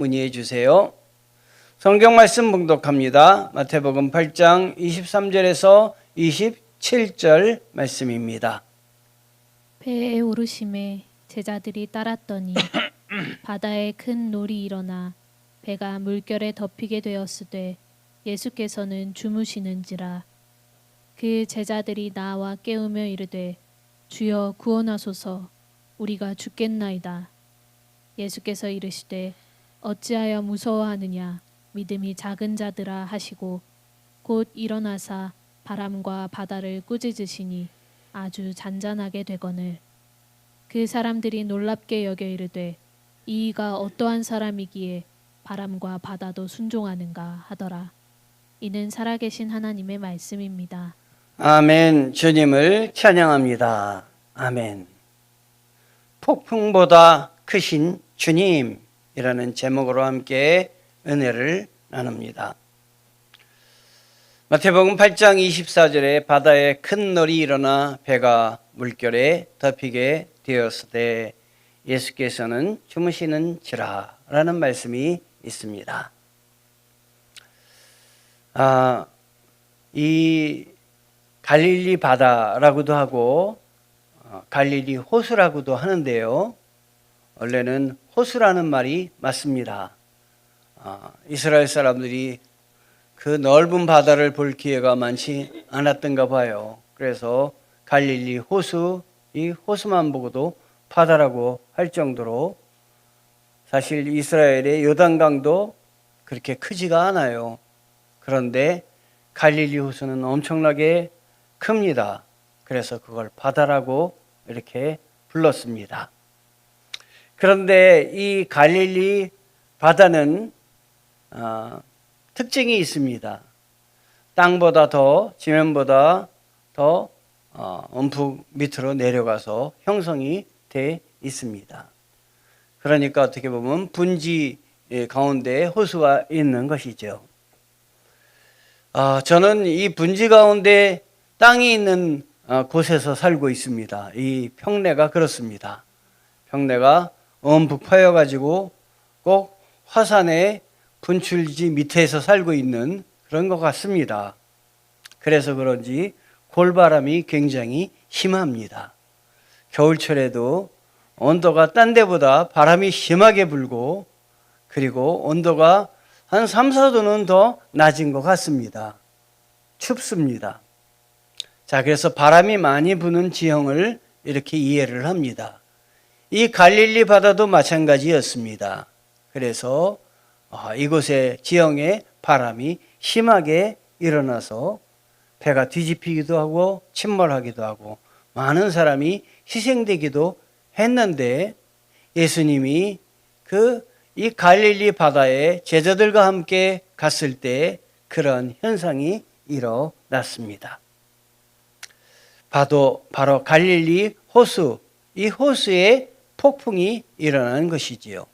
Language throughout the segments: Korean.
문의해 주세요. 성경 말씀 봉독합니다. 마태복음 8장 23절에서 27절 말씀입니다. 배에 오르심에 제자들이 따랐더니 바다에 큰 놀이 일어나 배가 물결에 덮이게 되었으되 예수께서는 주무시는지라. 그 제자들이 나와 깨우며 이르되 주여 구원하소서, 우리가 죽겠나이다. 예수께서 이르시되 어찌하여 무서워하느냐, 믿음이 작은 자들아 하시고 곧 일어나사 바람과 바다를 꾸짖으시니 아주 잔잔하게 되거늘. 그 사람들이 놀랍게 여겨 이르되 이가 어떠한 사람이기에 바람과 바다도 순종하는가 하더라. 이는 살아계신 하나님의 말씀입니다. 아멘. 주님을 찬양합니다. 아멘. 폭풍보다 크신 주님이라는 제목으로 함께 은혜를 나눕니다. 마태복음 8장 24절에 바다에 큰 놀이 일어나 배가 물결에 덮이게 되었으되 예수께서는 주무시는지라 라는 말씀이 있습니다. 이 갈릴리 바다라고도 하고 갈릴리 호수라고도 하는데요. 원래는 호수라는 말이 맞습니다. 이스라엘 사람들이 그 넓은 바다를 볼 기회가 많지 않았던가 봐요. 그래서 갈릴리 호수, 이 호수만 보고도 바다라고 할 정도로 사실 이스라엘의 요단강도 그렇게 크지가 않아요. 그런데 갈릴리 호수는 엄청나게 큽니다. 그래서 그걸 바다라고 이렇게 불렀습니다. 그런데 이 갈릴리 바다는 특징이 있습니다. 땅보다 더, 지면보다 더 움푹 밑으로 내려가서 형성이 돼 있습니다. 그러니까 어떻게 보면 분지 가운데 호수가 있는 것이죠. 저는 이 분지 가운데 땅이 있는 곳에서 살고 있습니다. 이 평내가 그렇습니다. 평내가 움푹 파여가지고 꼭 화산의 분출지 밑에서 살고 있는 그런 것 같습니다. 그래서 그런지 골바람이 굉장히 심합니다. 겨울철에도 온도가 딴 데보다 바람이 심하게 불고 그리고 온도가 한 3, 4도는 더 낮은 것 같습니다. 춥습니다. 자, 그래서 바람이 많이 부는 지형을 이렇게 이해를 합니다. 이 갈릴리 바다도 마찬가지였습니다. 그래서 이곳의 지형에 바람이 심하게 일어나서 배가 뒤집히기도 하고 침몰하기도 하고 많은 사람이 희생되기도 했는데 예수님이 이 갈릴리 바다에 제자들과 함께 갔을 때 그런 현상이 일어났습니다. 바로 갈릴리 호수, 이 호수에 폭풍이 일어나는 것이지요.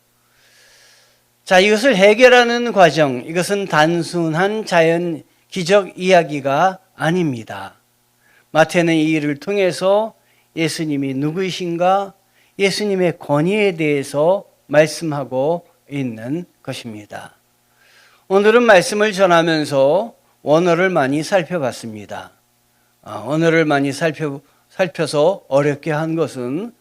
자, 이것을 해결하는 과정, 이것은 단순한 자연 기적 이야기가 아닙니다. 마태는 이 일을 통해서 예수님이 누구이신가, 예수님의 권위에 대해서 말씀하고 있는 것입니다. 오늘은 말씀을 전하면서 원어를 많이 살펴봤습니다. 언어를 많이 살펴서 어렵게 한 것은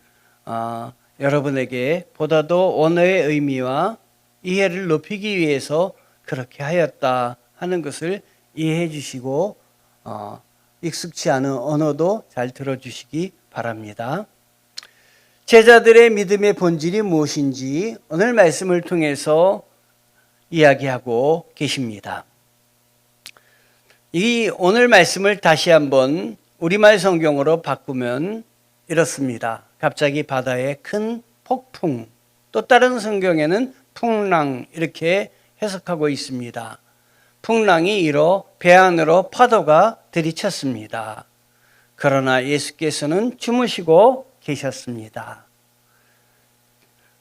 여러분에게 보다도 언어의 의미와 이해를 높이기 위해서 그렇게 하였다 하는 것을 이해해 주시고 익숙치 않은 언어도 잘 들어주시기 바랍니다. 제자들의 믿음의 본질이 무엇인지 오늘 말씀을 통해서 이야기하고 계십니다. 이 오늘 말씀을 다시 한번 우리말 성경으로 바꾸면 이렇습니다. 갑자기 바다에 큰 폭풍, 또 다른 성경에는 풍랑 이렇게 해석하고 있습니다. 풍랑이 일어 배 안으로 파도가 들이쳤습니다. 그러나 예수께서는 주무시고 계셨습니다.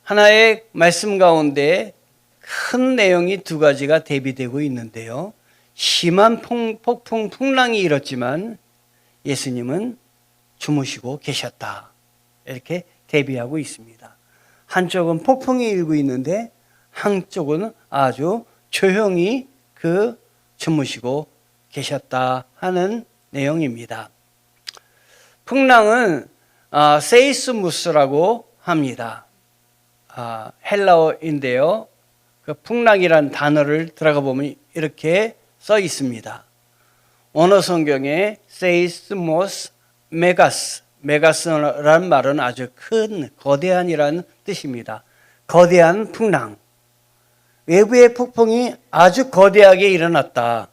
하나의 말씀 가운데 큰 내용이 두 가지가 대비되고 있는데요. 심한 폭풍, 풍랑이 일었지만 예수님은 주무시고 계셨다. 이렇게 대비하고 있습니다. 한쪽은 폭풍이 일고 있는데 한쪽은 아주 조용히 주무시고 계셨다 하는 내용입니다. 풍랑은 세이스무스라고 합니다. 헬라어인데요. 그 풍랑이란 단어를 들어가 보면 이렇게 써 있습니다. 원어 성경에 세이스모스 메가스, 메가스라는 말은 아주 큰 거대한이라는 뜻입니다. 거대한 풍랑. 외부의 폭풍이 아주 거대하게 일어났다.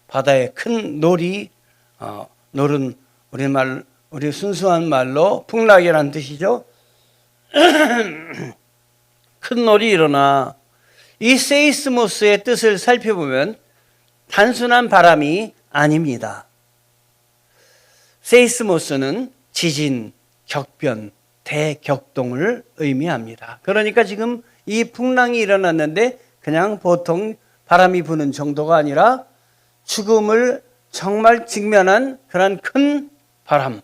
바다에 큰 놀이, 놀은 우리 순수한 말로 풍랑이라는 뜻이죠. 큰 놀이 일어나 이 세이스모스의 뜻을 살펴보면 단순한 바람이 아닙니다. 세이스모스는 지진, 격변, 대격동을 의미합니다. 그러니까 지금 이 풍랑이 일어났는데 그냥 보통 바람이 부는 정도가 아니라 죽음을 정말 직면한 그런 큰 바람,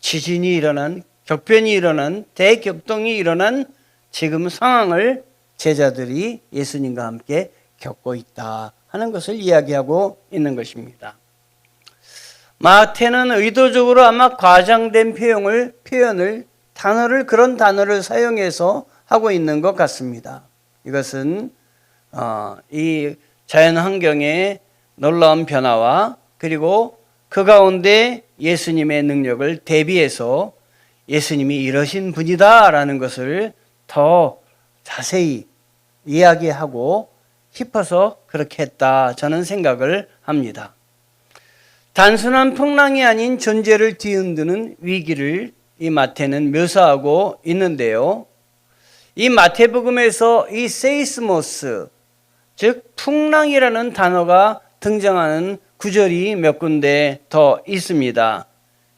지진이 일어난, 격변이 일어난, 대격동이 일어난 지금 상황을 제자들이 예수님과 함께 겪고 있다 하는 것을 이야기하고 있는 것입니다. 마태는 의도적으로 아마 과장된 그런 단어를 사용해서 하고 있는 것 같습니다. 이것은 이 자연 환경의 놀라운 변화와 그리고 그 가운데 예수님의 능력을 대비해서 예수님이 이러신 분이다라는 것을 더 자세히 이야기하고 싶어서 그렇게 했다 저는 생각을 합니다. 단순한 풍랑이 아닌 존재를 뒤흔드는 위기를 이 마태는 묘사하고 있는데요. 이 마태복음에서 이 세이스모스, 즉 풍랑이라는 단어가 등장하는 구절이 몇 군데 더 있습니다.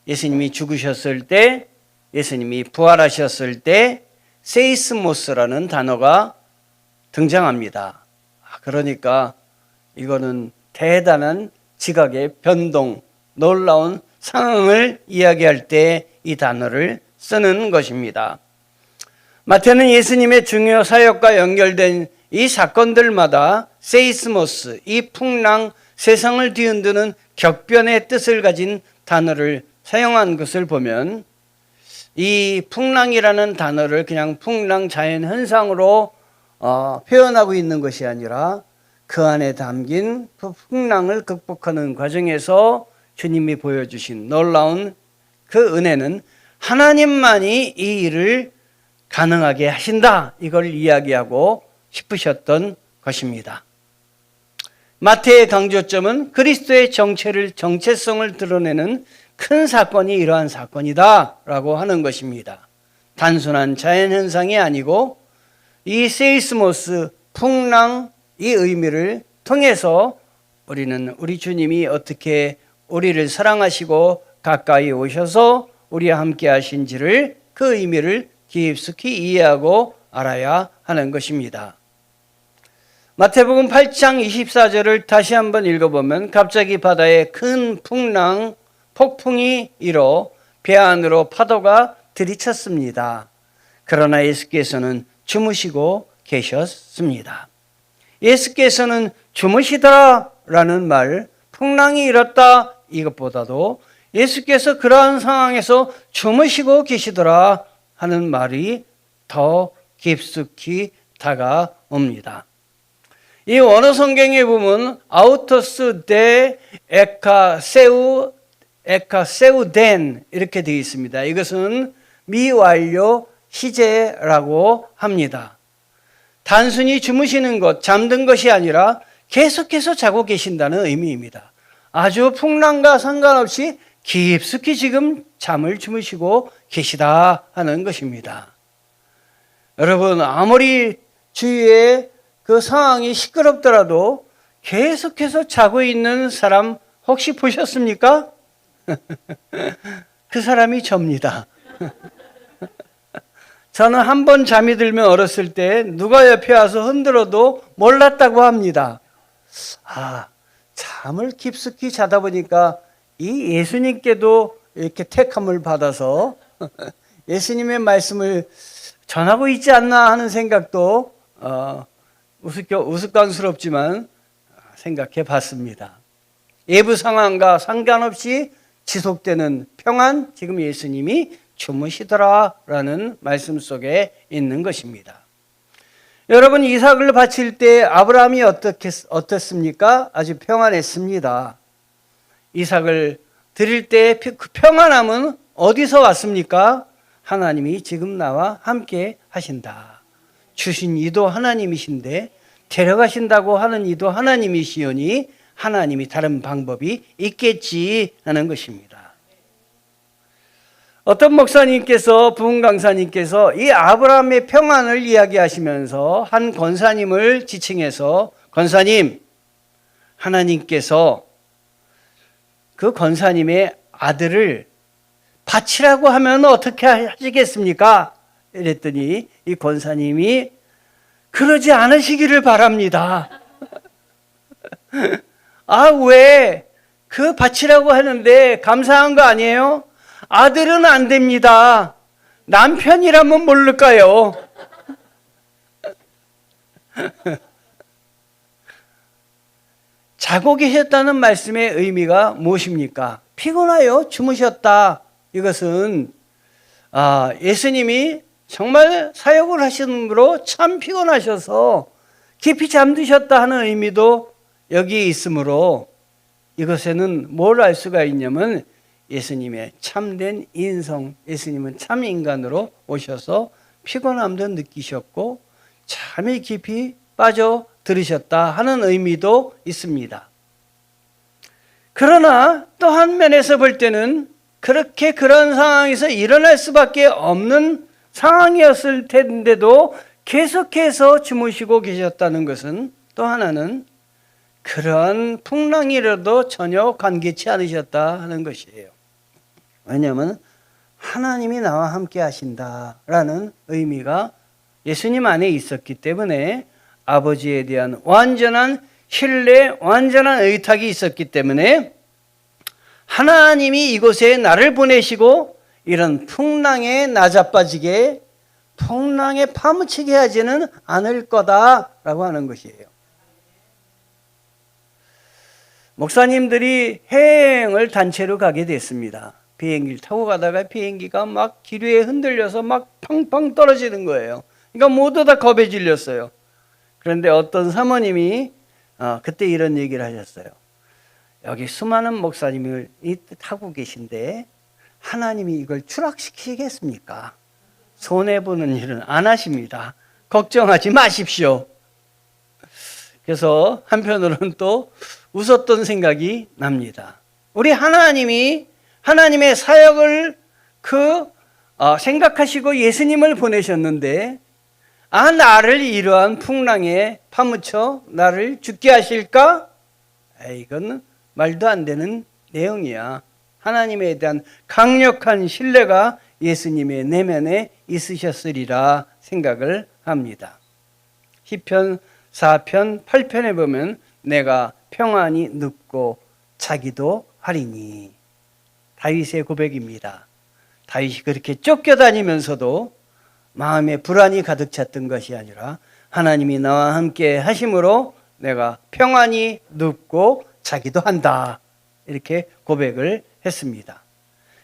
예수님이 죽으셨을 때, 예수님이 부활하셨을 때 세이스모스라는 단어가 등장합니다. 그러니까 이거는 대단한 지각의 변동, 놀라운 상황을 이야기할 때 이 단어를 쓰는 것입니다. 마태는 예수님의 중요 사역과 연결된 이 사건들마다 세이스모스, 이 풍랑, 세상을 뒤흔드는 격변의 뜻을 가진 단어를 사용한 것을 보면 이 풍랑이라는 단어를 그냥 풍랑 자연 현상으로 표현하고 있는 것이 아니라 그 안에 담긴 그 풍랑을 극복하는 과정에서 주님이 보여주신 놀라운 그 은혜는 하나님만이 이 일을 가능하게 하신다. 이걸 이야기하고 싶으셨던 것입니다. 마태의 강조점은 그리스도의 정체성을 드러내는 큰 사건이 이러한 사건이다 라고 하는 것입니다. 단순한 자연현상이 아니고 이 세이스모스, 풍랑, 이 의미를 통해서 우리는 우리 주님이 어떻게 우리를 사랑하시고 가까이 오셔서 우리와 함께 하신지를 그 의미를 깊숙이 이해하고 알아야 하는 것입니다. 마태복음 8장 24절을 다시 한번 읽어보면 갑자기 바다에 큰 풍랑, 폭풍이 일어 배 안으로 파도가 들이쳤습니다. 그러나 예수께서는 주무시고 계셨습니다. 예수께서는 주무시더라라는 말, 풍랑이 일었다 이것보다도 예수께서 그러한 상황에서 주무시고 계시더라 하는 말이 더 깊숙이 다가옵니다. 이 원어 성경에 보면 아우토스 데 에카세우덴 이렇게 되어 있습니다. 이것은 미완료 시제라고 합니다. 단순히 주무시는 것, 잠든 것이 아니라 계속해서 자고 계신다는 의미입니다. 아주 풍랑과 상관없이 깊숙이 지금 잠을 주무시고 계시다 하는 것입니다. 여러분, 아무리 주위에 그 상황이 시끄럽더라도 계속해서 자고 있는 사람 혹시 보셨습니까? 그 사람이 접니다. 저는 한 번 잠이 들면 어렸을 때 누가 옆에 와서 흔들어도 몰랐다고 합니다. 잠을 깊숙이 자다 보니까 이 예수님께도 이렇게 택함을 받아서 예수님의 말씀을 전하고 있지 않나 하는 생각도 우스꽝스럽지만 생각해 봤습니다. 외부 상황과 상관없이 지속되는 평안, 지금 예수님이 주무시더라라는 말씀 속에 있는 것입니다. 여러분, 이삭을 바칠 때 아브라함이 어떻습니까? 아주 평안했습니다. 이삭을 드릴 때 그 평안함은 어디서 왔습니까? 하나님이 지금 나와 함께 하신다. 주신 이도 하나님이신데 데려가신다고 하는 이도 하나님이시오니 하나님이 다른 방법이 있겠지 하는 것입니다. 어떤 목사님께서, 부흥 강사님께서 이 아브라함의 평안을 이야기하시면서 한 권사님을 지칭해서, 권사님, 하나님께서 그 권사님의 아들을 바치라고 하면 어떻게 하시겠습니까? 이랬더니 이 권사님이 그러지 않으시기를 바랍니다. 아, 왜? 그 바치라고 하는데 감사한 거 아니에요? 아들은 안 됩니다. 남편이라면 모를까요? 자고 계셨다는 말씀의 의미가 무엇입니까? 피곤하여 주무셨다. 이것은 예수님이 정말 사역을 하시므로 참 피곤하셔서 깊이 잠드셨다 하는 의미도 여기에 있으므로 이것에는 뭘 알 수가 있냐면 예수님의 참된 인성, 예수님은 참 인간으로 오셔서 피곤함도 느끼셨고 잠이 깊이 빠져 들으셨다 하는 의미도 있습니다. 그러나 또 한 면에서 볼 때는 그렇게 그런 상황에서 일어날 수밖에 없는 상황이었을 텐데도 계속해서 주무시고 계셨다는 것은 또 하나는 그런 풍랑이라도 전혀 관계치 않으셨다 하는 것이에요. 왜냐하면 하나님이 나와 함께 하신다라는 의미가 예수님 안에 있었기 때문에 아버지에 대한 완전한 신뢰, 완전한 의탁이 있었기 때문에 하나님이 이곳에 나를 보내시고 이런 풍랑에 나자빠지게, 풍랑에 파묻히게 하지는 않을 거다라고 하는 것이에요. 목사님들이 해외여행을 단체로 가게 됐습니다. 비행기를 타고 가다가 비행기가 막 기류에 흔들려서 막 팡팡 떨어지는 거예요. 그러니까 모두 다 겁에 질렸어요. 그런데 어떤 사모님이 그때 이런 얘기를 하셨어요. 여기 수많은 목사님을 타고 계신데 하나님이 이걸 추락시키겠습니까? 손해보는 일은 안 하십니다. 걱정하지 마십시오. 그래서 한편으로는 또 웃었던 생각이 납니다. 우리 하나님이 하나님의 사역을 생각하시고 예수님을 보내셨는데 나를 이러한 풍랑에 파묻혀 나를 죽게 하실까? 이건 말도 안 되는 내용이야. 하나님에 대한 강력한 신뢰가 예수님의 내면에 있으셨으리라 생각을 합니다. 시편 4편 8편에 보면 내가 평안히 눕고 자기도 하리니, 다윗의 고백입니다. 다윗이 그렇게 쫓겨다니면서도 마음에 불안이 가득 찼던 것이 아니라 하나님이 나와 함께 하심으로 내가 평안히 눕고 자기도 한다, 이렇게 고백을 했습니다.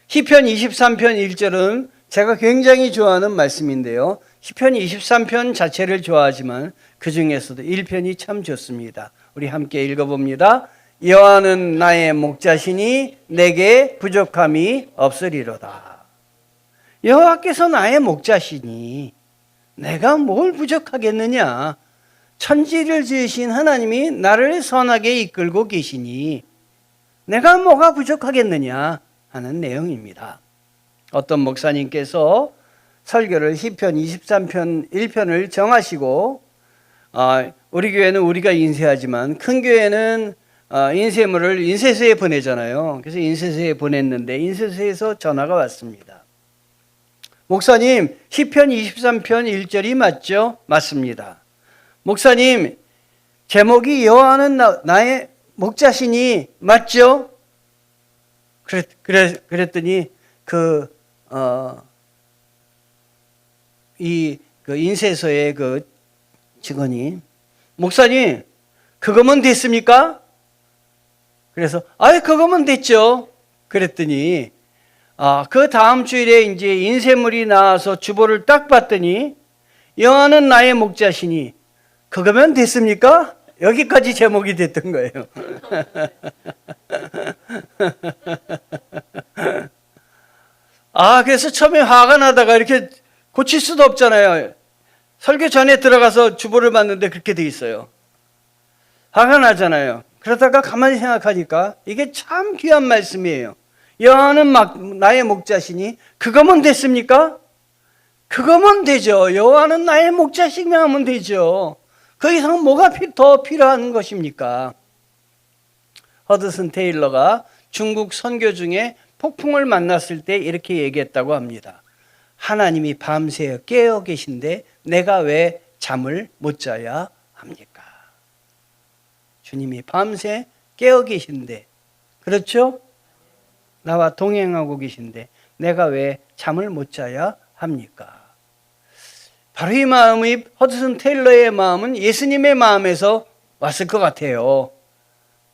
시편 23편 1절은 제가 굉장히 좋아하는 말씀인데요. 시편 23편 자체를 좋아하지만 그 중에서도 1편이 참 좋습니다. 우리 함께 읽어봅니다. 여호와는 나의 목자시니 내게 부족함이 없으리로다. 여호와께서 나의 목자시니 내가 뭘 부족하겠느냐? 천지를 지으신 하나님이 나를 선하게 이끌고 계시니 내가 뭐가 부족하겠느냐 하는 내용입니다. 어떤 목사님께서 설교를 시편 23편 1편을 정하시고 우리 교회는 우리가 인쇄하지만 큰 교회는 인쇄물을 인쇄소에 보내잖아요. 그래서 인쇄소에 보냈는데 인쇄소에서 전화가 왔습니다. 목사님, 시편 23편 1절이 맞죠? 맞습니다. 목사님, 제목이 여호와는 나의 목자시니 맞죠? 그랬더니 그 인쇄소의 그 직원이 목사님, 그거면 됐습니까? 그래서, 그거면 됐죠. 그랬더니, 그 다음 주일에 이제 인쇄물이 나와서 주보를 딱 봤더니, 여호와는 나의 목자시니, 그거면 됐습니까? 여기까지 제목이 됐던 거예요. 그래서 처음에 화가 나다가 이렇게 고칠 수도 없잖아요. 설교 전에 들어가서 주보를 봤는데 그렇게 돼 있어요. 화가 나잖아요. 그러다가 가만히 생각하니까 이게 참 귀한 말씀이에요. 여호와는 나의 목자시니 그거면 됐습니까? 그거면 되죠. 여호와는 나의 목자시면 하면 되죠. 그 이상 뭐가 더 필요한 것입니까? 허드슨 테일러가 중국 선교 중에 폭풍을 만났을 때 이렇게 얘기했다고 합니다. 하나님이 밤새 깨어 계신데 내가 왜 잠을 못 자야 합니까? 주님이 밤새 깨어 계신데, 그렇죠? 나와 동행하고 계신데 내가 왜 잠을 못 자야 합니까? 바로 이 마음이, 허드슨 테일러의 마음은 예수님의 마음에서 왔을 것 같아요.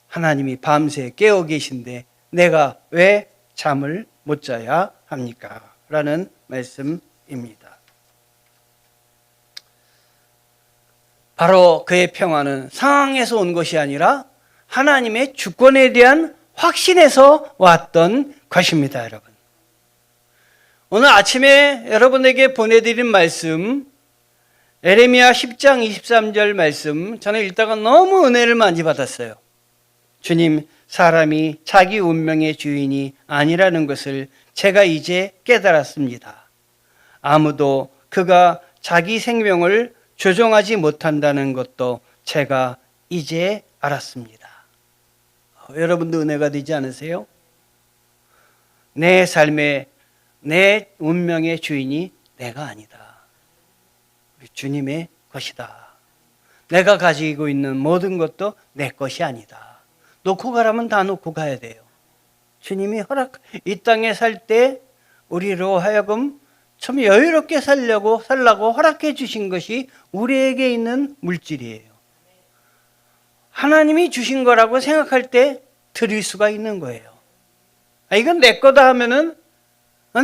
하나님이 밤새 깨어 계신데 내가 왜 잠을 못 자야 합니까? 라는 말씀입니다. 바로 그의 평화는 상황에서 온 것이 아니라 하나님의 주권에 대한 확신에서 왔던 것입니다, 여러분. 오늘 아침에 여러분에게 보내드린 말씀, 에레미야 10장 23절 말씀, 저는 읽다가 너무 은혜를 많이 받았어요. 주님, 사람이 자기 운명의 주인이 아니라는 것을 제가 이제 깨달았습니다. 아무도 그가 자기 생명을 조종하지 못한다는 것도 제가 이제 알았습니다. 여러분도 은혜가 되지 않으세요? 내 삶의, 내 운명의 주인이 내가 아니다. 주님의 것이다. 내가 가지고 있는 모든 것도 내 것이 아니다. 놓고 가라면 다 놓고 가야 돼요. 주님이 이 땅에 살 때 우리로 하여금 참 여유롭게 살라고 허락해 주신 것이 우리에게 있는 물질이에요. 하나님이 주신 거라고 생각할 때 드릴 수가 있는 거예요. 이건 내 거다 하면은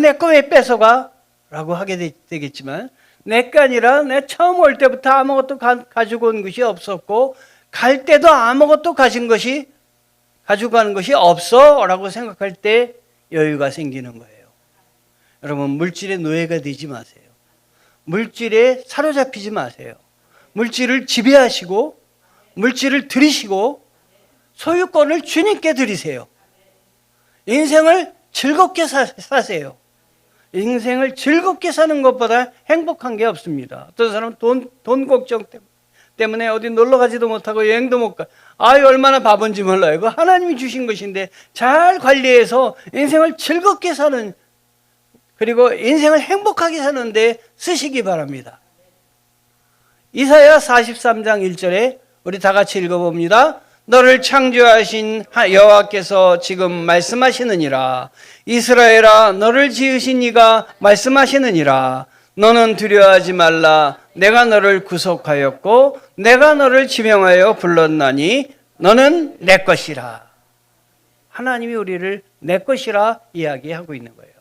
내 거 왜 뺏어가? 라고 하게 되겠지만, 내 거 아니라 내 처음 올 때부터 아무것도 가지고 온 것이 없었고 갈 때도 아무것도 가지고 가는 것이 없어 라고 생각할 때 여유가 생기는 거예요. 여러분, 물질의 노예가 되지 마세요. 물질에 사로잡히지 마세요. 물질을 지배하시고 물질을 들이시고 소유권을 주님께 드리세요. 인생을 즐겁게 사세요. 인생을 즐겁게 사는 것보다 행복한 게 없습니다. 어떤 사람은 돈 걱정 때문에 어디 놀러 가지도 못하고 여행도 못 가. 얼마나 바본지 몰라요. 그거 하나님이 주신 것인데 잘 관리해서 인생을 즐겁게 사는, 그리고 인생을 행복하게 사는데 쓰시기 바랍니다. 이사야 43장 1절에 우리 다 같이 읽어봅니다. 너를 창조하신 여호와께서 지금 말씀하시느니라. 이스라엘아, 너를 지으신 이가 말씀하시느니라. 너는 두려워하지 말라. 내가 너를 구속하였고 내가 너를 지명하여 불렀나니 너는 내 것이라. 하나님이 우리를 내 것이라 이야기하고 있는 거예요.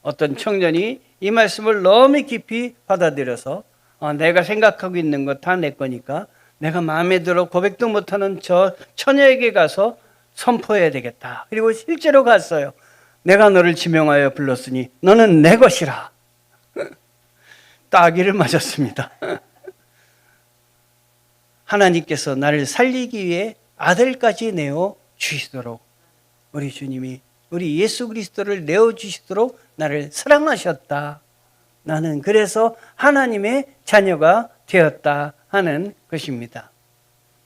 어떤 청년이 이 말씀을 너무 깊이 받아들여서 내가 생각하고 있는 것 다 내 거니까 내가 마음에 들어 고백도 못하는 저 처녀에게 가서 선포해야 되겠다. 그리고 실제로 갔어요. 내가 너를 지명하여 불렀으니 너는 내 것이라. 따귀를 맞았습니다. 하나님께서 나를 살리기 위해 아들까지 내어 주시도록, 우리 주님이 우리 예수 그리스도를 내어 주시도록 나를 사랑하셨다. 나는 그래서 하나님의 자녀가 되었다 하는 것입니다.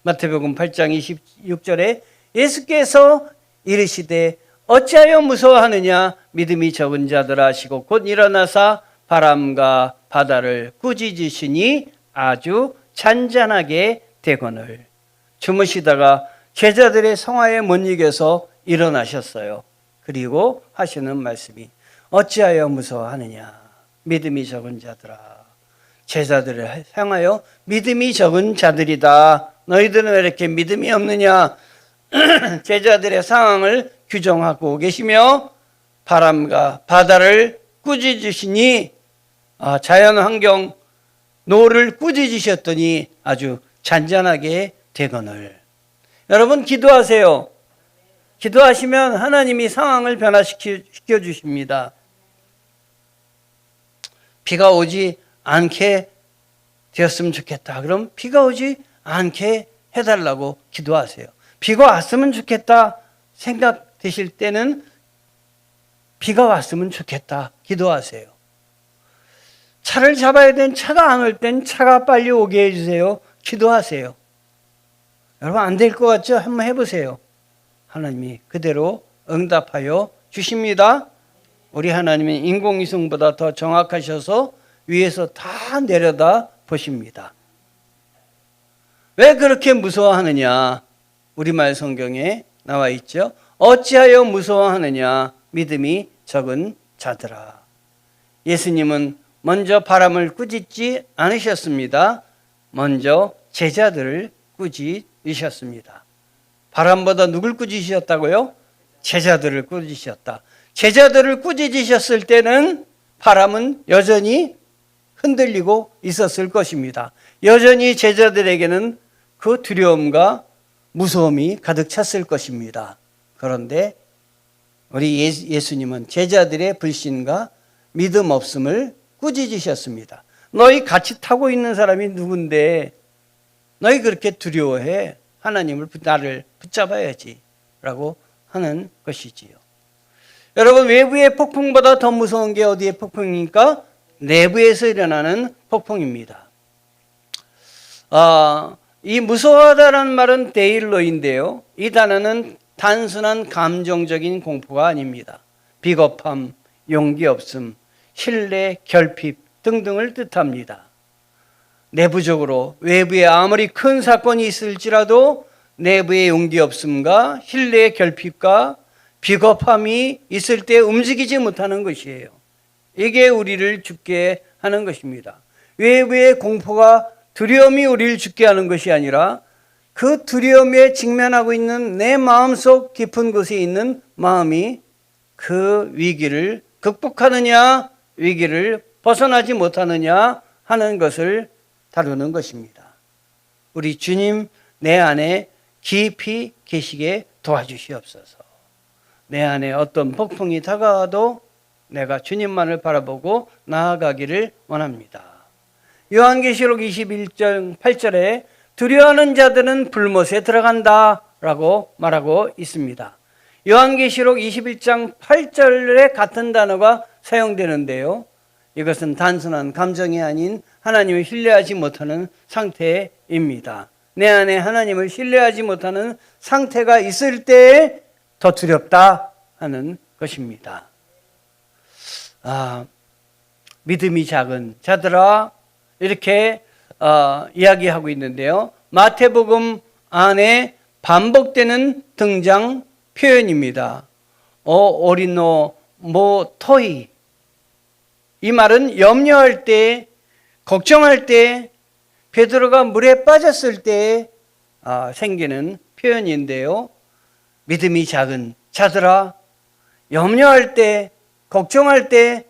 마태복음 8장 26절에 예수께서 이르시되 어찌하여 무서워하느냐, 믿음이 적은 자들아 하시고 곧 일어나사 바람과 바다를 꾸짖으시니 아주 잔잔하게 되거늘. 주무시다가 제자들의 성화에 못 이겨서 일어나셨어요. 그리고 하시는 말씀이 어찌하여 무서워하느냐, 믿음이 적은 자들아. 제자들을 향하여 믿음이 적은 자들이다. 너희들은 왜 이렇게 믿음이 없느냐? 제자들의 상황을 규정하고 계시며 바람과 바다를 꾸짖으시니 자연 환경 노를 꾸짖으셨더니 아주 잔잔하게 되거늘. 여러분 기도하세요. 기도하시면 하나님이 상황을 변화시켜 주십니다. 비가 오지 않게 되었으면 좋겠다. 그럼 비가 오지 않게 해달라고 기도하세요. 비가 왔으면 좋겠다 생각되실 때는 비가 왔으면 좋겠다 기도하세요. 차를 잡아야 된 차가 안 올 땐 차가 빨리 오게 해주세요. 기도하세요. 여러분 안 될 것 같죠? 한번 해보세요. 하나님이 그대로 응답하여 주십니다. 우리 하나님은 인공위성보다 더 정확하셔서 위에서 다 내려다 보십니다. 왜 그렇게 무서워하느냐? 우리말 성경에 나와 있죠. 어찌하여 무서워하느냐? 믿음이 적은 자들아. 예수님은 먼저 바람을 꾸짖지 않으셨습니다. 먼저 제자들을 꾸짖으셨습니다. 바람보다 누굴 꾸짖으셨다고요? 제자들을 꾸짖으셨다. 제자들을 꾸짖으셨을 때는 바람은 여전히 흔들리고 있었을 것입니다. 여전히 제자들에게는 그 두려움과 무서움이 가득 찼을 것입니다. 그런데 우리 예수님은 제자들의 불신과 믿음 없음을 꾸짖으셨습니다. 너희 같이 타고 있는 사람이 누군데 너희 그렇게 두려워해? 하나님을 나를 붙잡아야지 라고 하는 것이지요. 여러분 외부의 폭풍보다 더 무서운 게 어디의 폭풍입니까? 내부에서 일어나는 폭풍입니다. 이 무서워하다라는 말은 데일로인데요. 이 단어는 단순한 감정적인 공포가 아닙니다. 비겁함, 용기 없음, 신뢰, 결핍 등등을 뜻합니다. 내부적으로 외부에 아무리 큰 사건이 있을지라도 내부의 용기 없음과 신뢰의 결핍과 비겁함이 있을 때 움직이지 못하는 것이에요. 이게 우리를 죽게 하는 것입니다. 외부의 공포가 두려움이 우리를 죽게 하는 것이 아니라 그 두려움에 직면하고 있는 내 마음속 깊은 곳에 있는 마음이 그 위기를 극복하느냐 위기를 벗어나지 못하느냐 하는 것을 다루는 것입니다. 우리 주님 내 안에 깊이 계시게 도와주시옵소서. 내 안에 어떤 폭풍이 다가와도 내가 주님만을 바라보고 나아가기를 원합니다. 요한계시록 21장 8절에 두려워하는 자들은 불못에 들어간다 라고 말하고 있습니다. 요한계시록 21장 8절에 같은 단어가 사용되는데요. 이것은 단순한 감정이 아닌 하나님을 신뢰하지 못하는 상태입니다. 내 안에 하나님을 신뢰하지 못하는 상태가 있을 때에 더 두렵다 하는 것입니다. 믿음이 작은 자들아 이렇게 이야기하고 있는데요. 마태복음 안에 반복되는 등장 표현입니다. 오리노 모토이. 이 말은 염려할 때, 걱정할 때, 베드로가 물에 빠졌을 때 생기는 표현인데요. 믿음이 작은 자들아, 염려할 때, 걱정할 때,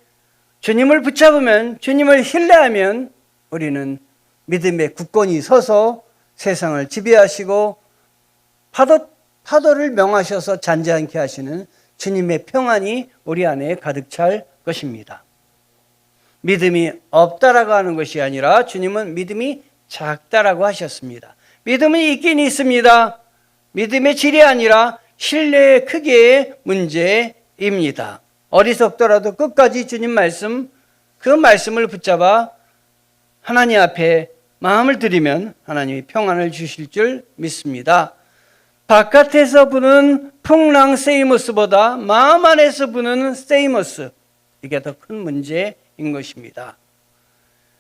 주님을 붙잡으면, 주님을 신뢰하면 우리는 믿음의 굳건히 서서 세상을 지배하시고 파도를 명하셔서 잔잔케 하시는 주님의 평안이 우리 안에 가득 찰 것입니다. 믿음이 없다라고 하는 것이 아니라 주님은 믿음이 작다라고 하셨습니다. 믿음은 있긴 있습니다. 믿음의 질이 아니라 신뢰의 크기의 문제입니다. 어리석더라도 끝까지 주님 말씀, 그 말씀을 붙잡아 하나님 앞에 마음을 들이면 하나님이 평안을 주실 줄 믿습니다. 바깥에서 부는 풍랑 세이모스보다 마음 안에서 부는 세이모스, 이게 더 큰 문제인 것입니다.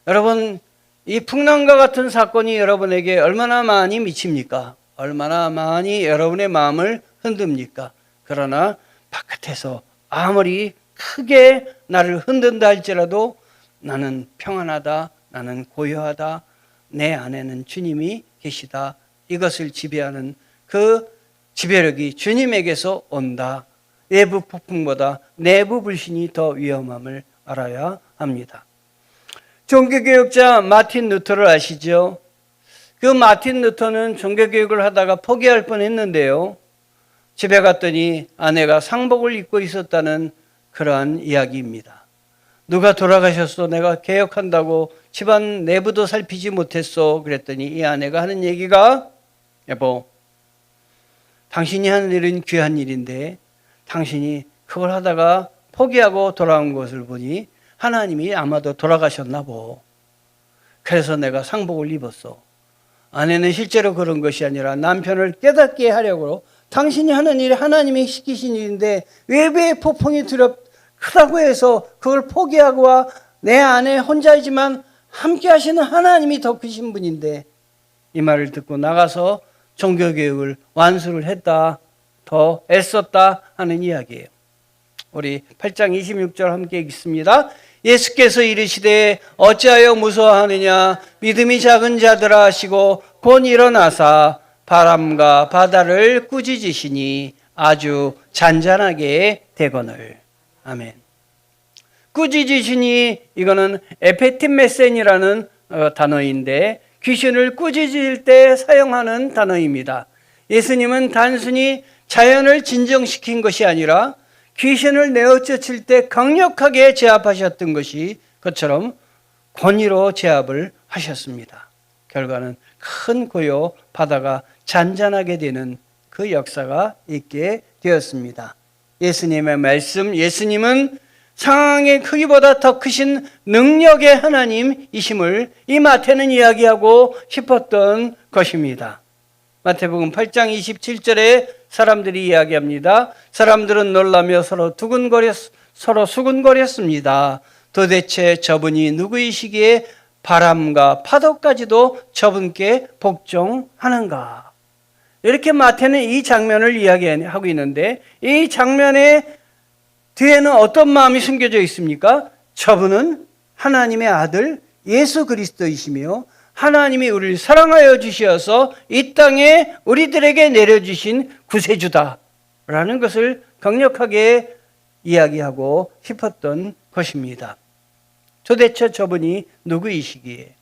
여러분, 이 풍랑과 같은 사건이 여러분에게 얼마나 많이 미칩니까? 얼마나 많이 여러분의 마음을 흔듭니까? 그러나 바깥에서 아무리 크게 나를 흔든다 할지라도 나는 평안하다, 나는 고요하다. 내 안에는 주님이 계시다. 이것을 지배하는 그 지배력이 주님에게서 온다. 외부 폭풍보다 내부 불신이 더 위험함을 알아야 합니다. 종교개혁자 마틴 루터를 아시죠? 그 마틴 루터는 종교개혁을 하다가 포기할 뻔했는데요. 집에 갔더니 아내가 상복을 입고 있었다는 그러한 이야기입니다. 누가 돌아가셨어? 내가 개혁한다고 집안 내부도 살피지 못했어. 그랬더니 이 아내가 하는 얘기가, 여보, 당신이 하는 일은 귀한 일인데 당신이 그걸 하다가 포기하고 돌아온 것을 보니 하나님이 아마도 돌아가셨나 보. 그래서 내가 상복을 입었어. 아내는 실제로 그런 것이 아니라 남편을 깨닫게 하려고 당신이 하는 일이 하나님이 시키신 일인데 외부의 폭풍이 크다고 해서 그걸 포기하고 내 아내 혼자이지만 함께 하시는 하나님이 더 크신 분인데, 이 말을 듣고 나가서 종교개혁을 완수를 했다, 더 애썼다 하는 이야기예요. 우리 8장 26절 함께 읽습니다. 예수께서 이르시되 어찌하여 무서워하느냐, 믿음이 작은 자들아 하시고 곧 일어나사 바람과 바다를 꾸짖으시니 아주 잔잔하게 되거늘. 아멘. 꾸짖으시니, 이거는 에페티메센이라는 단어인데 귀신을 꾸짖을 때 사용하는 단어입니다. 예수님은 단순히 자연을 진정시킨 것이 아니라 귀신을 내어쫓을 때 강력하게 제압하셨던 것이 그처럼 권위로 제압을 하셨습니다. 결과는 큰 고요, 바다가 잔잔하게 되는 그 역사가 있게 되었습니다. 예수님의 말씀, 예수님은 상황의 크기보다 더 크신 능력의 하나님이심을 이 마태는 이야기하고 싶었던 것입니다. 마태복음 8장 27절에 사람들이 이야기합니다. 사람들은 놀라며 서로 수군거렸습니다. 도대체 저분이 누구이시기에 바람과 파도까지도 저분께 복종하는가? 이렇게 마태는 이 장면을 이야기하고 있는데, 이 장면의 뒤에는 어떤 마음이 숨겨져 있습니까? 저분은 하나님의 아들 예수 그리스도이시며 하나님이 우리를 사랑하여 주셔서 이 땅에 우리들에게 내려주신 구세주다라는 것을 강력하게 이야기하고 싶었던 것입니다. 도대체 저분이 누구이시기에?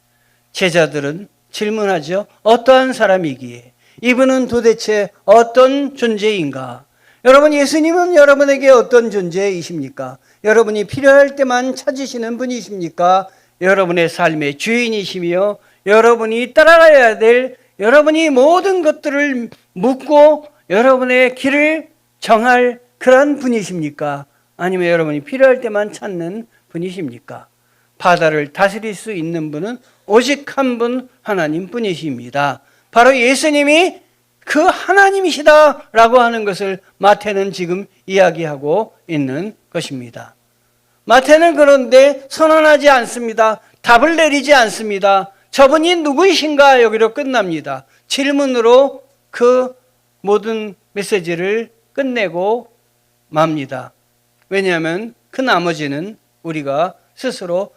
제자들은 질문하죠. 어떠한 사람이기에? 이분은 도대체 어떤 존재인가? 여러분, 예수님은 여러분에게 어떤 존재이십니까? 여러분이 필요할 때만 찾으시는 분이십니까? 여러분의 삶의 주인이시며 여러분이 따라가야 될, 여러분이 모든 것들을 묻고 여러분의 길을 정할 그런 분이십니까? 아니면 여러분이 필요할 때만 찾는 분이십니까? 바다를 다스릴 수 있는 분은 오직 한 분, 하나님뿐이십니다. 바로 예수님이 그 하나님이시다라고 하는 것을 마태는 지금 이야기하고 있는 것입니다. 마태는 그런데 선언하지 않습니다. 답을 내리지 않습니다. 저분이 누구이신가 여기로 끝납니다. 질문으로 그 모든 메시지를 끝내고 맙니다. 왜냐하면 그 나머지는 우리가 스스로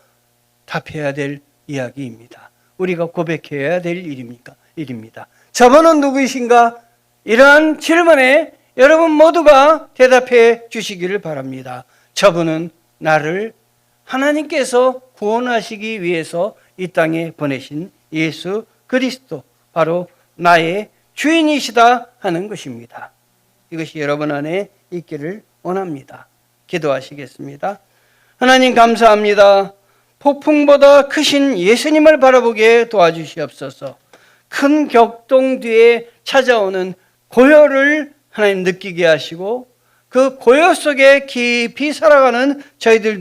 답해야 될 이야기입니다. 우리가 고백해야 될 일입니다. 저분은 누구이신가? 이러한 질문에 여러분 모두가 대답해 주시기를 바랍니다. 저분은 나를 하나님께서 구원하시기 위해서 이 땅에 보내신 예수 그리스도, 바로 나의 주인이시다 하는 것입니다. 이것이 여러분 안에 있기를 원합니다. 기도하시겠습니다. 하나님 감사합니다. 폭풍보다 크신 예수님을 바라보게 도와주시옵소서. 큰 격동 뒤에 찾아오는 고요를 하나님 느끼게 하시고 그 고요 속에 깊이 살아가는 저희들